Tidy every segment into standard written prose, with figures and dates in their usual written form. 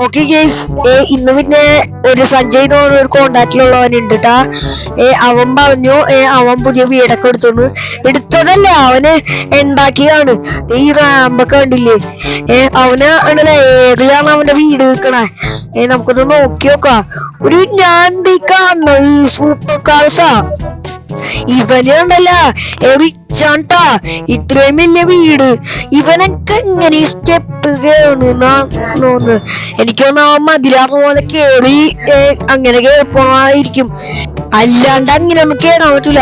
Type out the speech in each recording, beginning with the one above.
Okay guys, ഇന്ന് പിന്നെ ഒരു സഞ്ജയ് എന്ന് പറഞ്ഞ ഒരു കോണ്ടാക്റ്റിലുള്ളവനുണ്ട് കേട്ടാ. അവൻ പറഞ്ഞു അവൻ പുതിയ വീടൊക്കെ എടുത്തതല്ല, അവന് ഉണ്ടാക്കിയതാണ്. ഈ റാമ്പൊക്കെ കണ്ടില്ലേ, അവന് ഉണ്ടല്ലേ ഏറിയാണ് അവന്റെ വീട് നിൽക്കണേ. നമുക്കൊന്ന് നോക്കി നോക്കാം. ഒരു ഞാൻ കാണുന്നത് സൂപ്പർ കാർസാ. ഇവന് ഉണ്ടല്ല റിച്ചാണ്ടാ, ഇത്രയും വലിയ വീട്. ഇവനൊക്കെ എങ്ങനെ സ്റ്റെപ്പ് കേറുന്നു? എനിക്ക് അവൻ മതിലാത്ത പോലെ കേറി അങ്ങനെ കേൾപ്പമായിരിക്കും, അല്ലാണ്ട് അങ്ങനെ ഒന്നും കേറാൻ പറ്റൂല.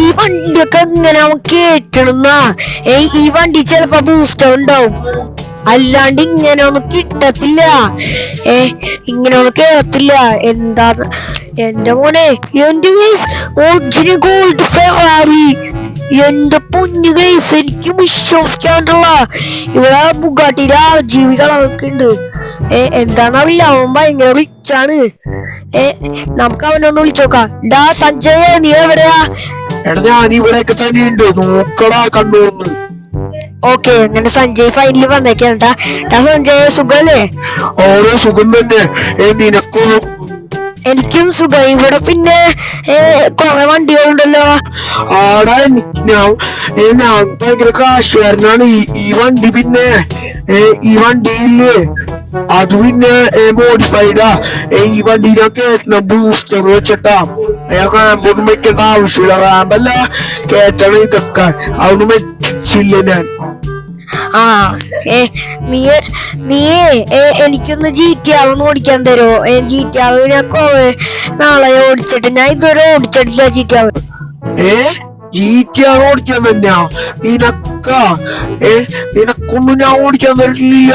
ഈ വണ്ടിയൊക്കെ എങ്ങനെ അവൻ കേറ്റണെന്നാ. ഈ വണ്ടി ചിലപ്പോ ബൂസ്റ്റർ ഉണ്ടാവും, അല്ലാണ്ട് ഇങ്ങനെ ഒന്നും കിട്ടത്തില്ല. ഇങ്ങനെ ഒന്നും കേറത്തില്ല. എന്താ എന്റെ മോനെ, എന്റെ ഒറിജിനൽ ഗോൾഡ് ഫെറാറി. എന്റെ പൊന്നു ഗൈസ്, എനിക്ക് വിശ്വസിക്കാണ്ടുള്ള ഇവിടെ ബുഗാട്ടിയുടെ ജീവികളൊക്കെ ഉണ്ട്. എന്താന്നറിയില്ല, അവൻ ഭയങ്കര റിച്ചാണ്. നമുക്ക് അവനൊന്ന് വിളിച്ചോക്കാം. ഡാ സഞ്ജയ്, നീ എവിടെയാ? എടാ ഞാൻ ഇവിടെയൊക്കെ തന്നെയുണ്ട്, നോക്കടാ കണ്ടോന്ന്. ഓക്കെ, അങ്ങനെ സഞ്ജയ് ഫൈനലി വന്നേക്കാണ്ടാ. സഞ്ജയ് സുഖല്ലേ? ഓരോ സുഖം തന്നെ. നിനക്കോ? എനിക്കും സുഖം. ഇവിടെ പിന്നെ കൊറേ വണ്ടികളുണ്ടല്ലോ. ആടാ ഞാൻ ഭയങ്കര കാശുകാരനാണ്. ഈ വണ്ടി പിന്നെ ഈ വണ്ടിയില്ലേ, അത് പിന്നെ മോഡിഫൈഡാ. ഈ വണ്ടിയിലൊക്കെ ബൂസ്റ്റർ വെച്ചിട്ടാ. റാമ്പൊന്നും വെക്കേണ്ട ആവശ്യമില്ല, റാമ്പല്ല കേറ്റണ ഇതൊക്കെ. അതൊന്നും വെച്ചില്ല ഞാൻ. നീ എനിക്കൊന്ന് GTA ഒന്ന് ഓടിക്കാൻ തരുമോ? GTA ഞാൻ നാളെ ഓടിച്ചിട്ട്, ഞാൻ ഇതുവരെ ഓടിച്ചിട്ടില്ല GTA. GTA ഓടിക്കാൻ തന്നെയാ നിനക്കൊന്നും ഞാൻ ഓടിക്കാൻ തരില്ല.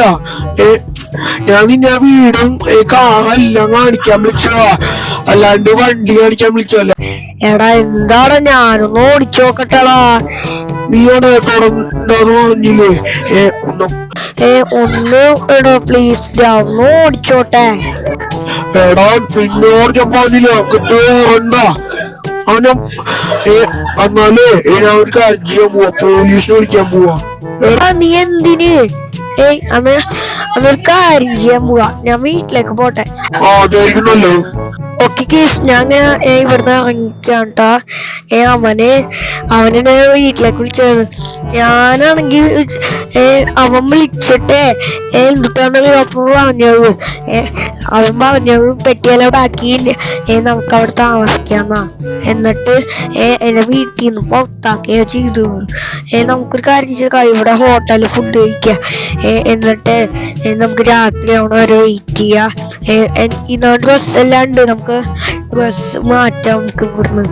ഞാൻ നിന്നെ വീടും കാറെല്ലാം കാണിക്കാൻ വിളിച്ചതാ, അല്ലാണ്ട് വണ്ടി കാണിക്കാൻ വിളിച്ചല്ല. എടാ എന്താടാ, ഞാനൊന്ന് ഓടിച്ചു നോക്കട്ടെടാ. നീയോടെ പറഞ്ഞില്ലേ ഒന്ന് എടാ പ്ലീസ്, ഒന്ന് ഓടിച്ചോട്ടെ. എടാ പിന്നെ ഓടിക്കാൻ പറഞ്ഞില്ല, കിട്ടുക എന്നാലേ ഞാൻ ഒരു കാര്യം ചെയ്യാൻ പോവാ, പോലീസിനെ വിളിക്കാൻ പോവാ. എടാ നീ എന്തിന്? അതൊരു കാര്യം ചെയ്യാൻ പോവാ, ഞാൻ വീട്ടിലേക്ക് പോട്ടെ. അതായിരിക്കുന്നല്ലോ. ഓക്കെ കേസ്, ഞാൻ ഇവിടുന്ന് ഇറങ്ങിക്കാട്ടാ. അവനെ വീട്ടിലേക്ക് വിളിച്ചത്. ഞാനാണെങ്കിൽ അവൻ വിളിച്ചിട്ടേ എന്തിട്ടാണെങ്കിലും അവൻ പറഞ്ഞത് പെട്ടിയെല്ലാം ബാക്കി നമുക്ക് അവിടെ താമസിക്കാന്നാ. എന്നിട്ട് എന്നെ വീട്ടിൽ നിന്ന് പുറത്താക്കുകയോ ചെയ്തു. നമുക്കൊരു കാര്യം ചെയ്ത ഇവിടെ ഹോട്ടലിൽ ഫുഡ് കഴിക്കാം. എന്നിട്ട് നമുക്ക് രാത്രി ആവണ വരെ വെയിറ്റ് ചെയ്യാം. ഇന്ന് ഡ്രസ്സെല്ലാം ഉണ്ട്, നമുക്ക് ഡ്രസ്സ് മാറ്റാം. നമുക്ക് ഇവിടുന്ന്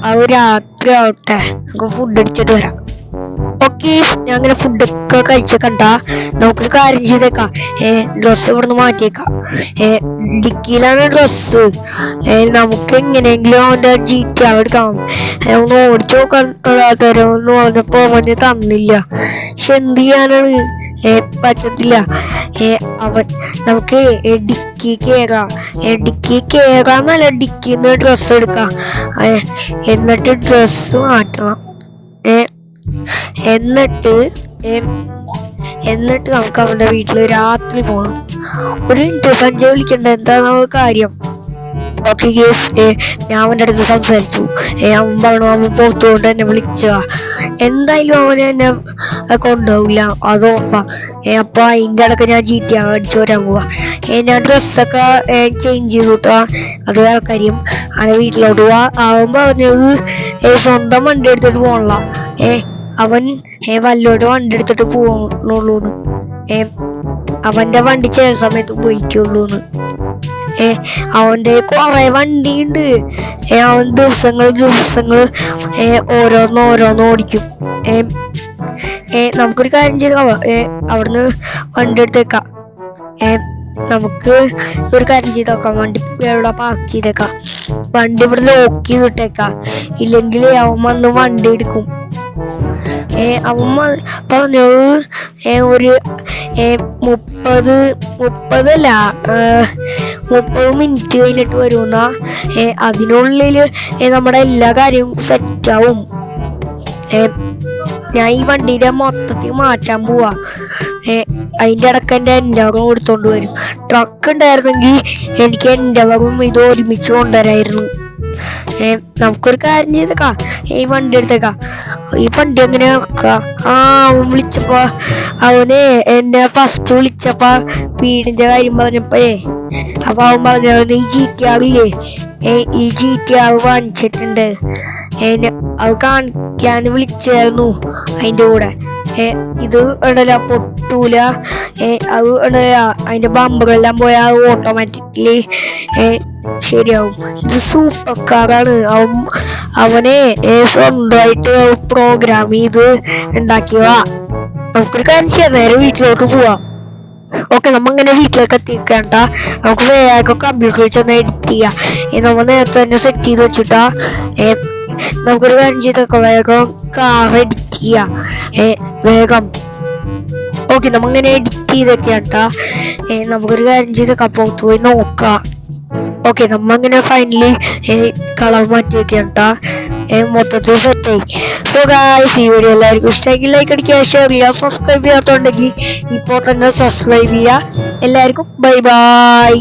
അത് രാത്രി ആവട്ടെ, നമുക്ക് ഫുഡ് അടിച്ചിട്ട് വരാം. ഓക്കെ, ഞാൻ അങ്ങനെ ഫുഡൊക്കെ കഴിച്ചേക്കണ്ടാ. നമുക്കൊരു കാര്യം ചെയ്തേക്കാം, ഡ്രസ്സ് ഇവിടുന്ന് മാറ്റിയേക്കാം. ഡിക്കിയിലാണ് ഡ്രസ്സ്. നമുക്ക് എങ്ങനെയെങ്കിലും അവൻ്റെ GTA എടുക്കാം. ഒന്ന് ഓടിച്ചു നോക്കാൻ തരുമെന്ന് പറഞ്ഞപ്പോ അവന് തന്നില്ല. പക്ഷെ എന്ത് ചെയ്യാനാണ്, പറ്റത്തില്ല. നമുക്ക് ഡിക്കി കേറാന്നല്ല, ഡിക്കിന്ന് ഡ്രസ്സ് എടുക്കാം. എന്നിട്ട് ഡ്രസ്സ് മാറ്റണം. എന്നിട്ട് നമുക്ക് അവന്റെ വീട്ടില് രാത്രി പോകണം. ഒരു മിനിറ്റ്, സഞ്ജയ് വിളിക്കണ്ട, എന്താണ് കാര്യം? ഓക്കെ കേസ്, ഞാൻ അവൻ്റെ അടുത്ത് സംസാരിച്ചു. അവൻ പറഞ്ഞു അവൻ പുറത്തുകൊണ്ട് എന്നെ വിളിച്ചതാ. എന്തായാലും അവന് എന്നെ കൊണ്ടുപോകില്ല, അത് ഉറപ്പാ. അപ്പൊ അതിൻ്റെ ഇടയ്ക്ക് ഞാൻ GTA അടിച്ചു വരാൻ പോവാ. ഞാൻ ഡ്രസ്സൊക്കെ ചേഞ്ച് ചെയ്തിട്ടാ, അത് വേറെ കാര്യം. അവനെ വീട്ടിലോട്ട് പോവാ. അവൻ പറഞ്ഞത് സ്വന്തം വണ്ടി എടുത്തിട്ട് പോകണല്ല, അവൻ വല്ലോട്ട് വണ്ടി എടുത്തിട്ട് പോകണുള്ളൂന്ന്. അവന്റെ വണ്ടി ചില സമയത്ത് ഉപയോഗിക്കുള്ളൂന്ന്. അവന്റെ കുറെ വണ്ടിയുണ്ട്. അവൻ ദിവസങ്ങൾ ഓരോന്ന് ഓടിക്കും. നമുക്കൊരു കാര്യം ചെയ്താ, അവിടുന്ന് വണ്ടി എടുത്തേക്കാം. നമുക്ക് ഒരു കാര്യം ചെയ്തേക്കാം, വണ്ടി ഇവിടെ പാർക്ക് ചെയ്തേക്കാം. വണ്ടി ഇവിടെ ലോക്ക് ചെയ്തിട്ടേക്കാം, ഇല്ലെങ്കിൽ അവൻ വന്ന് വണ്ടി എടുക്കും. അവൻ പറഞ്ഞത് ഒരു 30 മിനിറ്റ് കഴിഞ്ഞിട്ട് വരുന്ന. അതിനുള്ളിൽ നമ്മുടെ എല്ലാ കാര്യവും സെറ്റാവും. ഞാൻ ഈ വണ്ടിയുടെ മൊത്തത്തിൽ മാറ്റാൻ പോവാ. അതിൻ്റെ ഇടയ്ക്ക് എൻ്റെ എൻഡവറും എടുത്തോണ്ട് വരും. ട്രക്ക് ഉണ്ടായിരുന്നെങ്കിൽ എനിക്ക് എൻഡവറും ഇത് ഒരുമിച്ച് കൊണ്ടുവരായിരുന്നു. നമുക്കൊരു കാര്യം ചെയ്തേക്കാം, ഈ വണ്ടി എടുത്തേക്കാം. ഈ വണ്ടി എങ്ങനെ വെക്കാം? അവൻ വിളിച്ചപ്പോ അവന് എന്നെ ഫസ്റ്റ് വിളിച്ചപ്പോ വീടിന്റെ കാര്യം പറഞ്ഞപ്പോ അപ്പൊ അവൻ പറഞ്ഞു ഈ GTR ഇല്ലേ, ഈ GTR വാങ്ങിച്ചിട്ടുണ്ട്, അത് കാണിക്കാൻ വിളിച്ചായിരുന്നു. അതിന്റെ കൂടെ ഇത് ഇടല പൊട്ടൂല, അത് ഇടല, അതിന്റെ ബമ്പറെല്ലാം പോയാൽ ഓട്ടോമാറ്റിക്കലി ശരിയാവും. ഇത് സൂപ്പർ കാറാണ്. അവനെ സ്വന്തമായിട്ട് പ്രോഗ്രാം ചെയ്ത് ഉണ്ടാക്കിയതാ. നമുക്കൊരു കാര്യം ചെയ്യാം, നേരെ വീട്ടിലോട്ട് പോവാം. ഓക്കെ, നമ്മങ്ങനെ വീട്ടിലേക്ക് എത്തിക്കണ്ട, നമുക്ക് വേഗം കമ്പ്യൂട്ടറിൽ ചെന്ന് എഡിറ്റ് ചെയ്യാം. നമ്മൾ നേരത്തെ തന്നെ സെറ്റ് ചെയ്ത് വെച്ചിട്ടാ. നമുക്കൊരു കാര്യം ചെയ്തൊക്കെ വേഗം കാർ എഡിറ്റ് ചെയ്യാം വേഗം. ഓക്കെ, നമ്മങ്ങനെ എഡിറ്റ് ചെയ്തൊക്കെയാട്ടാ. നമുക്കൊരു കാര്യം ചെയ്തൊക്കെ പുറത്ത് പോയി നോക്കാം. ഓക്കെ, നമ്മങ്ങനെ ഫൈനലി കളർ മാറ്റി വെക്കാട്ടാ. മൊത്തത്തിൽ സെറ്റായി. സോ ഗായ്സ്, ഈ വീഡിയോ എല്ലാവർക്കും ഇഷ്ടമെങ്കിൽ ലൈക്ക് അടിക്കുക, ഷെയർ ചെയ്യുക. സബ്സ്ക്രൈബ് ചെയ്യാത്തുണ്ടെങ്കിൽ ഇപ്പോൾ തന്നെ സബ്സ്ക്രൈബ് ചെയ്യുക. എല്ലാവർക്കും ബൈ ബൈ.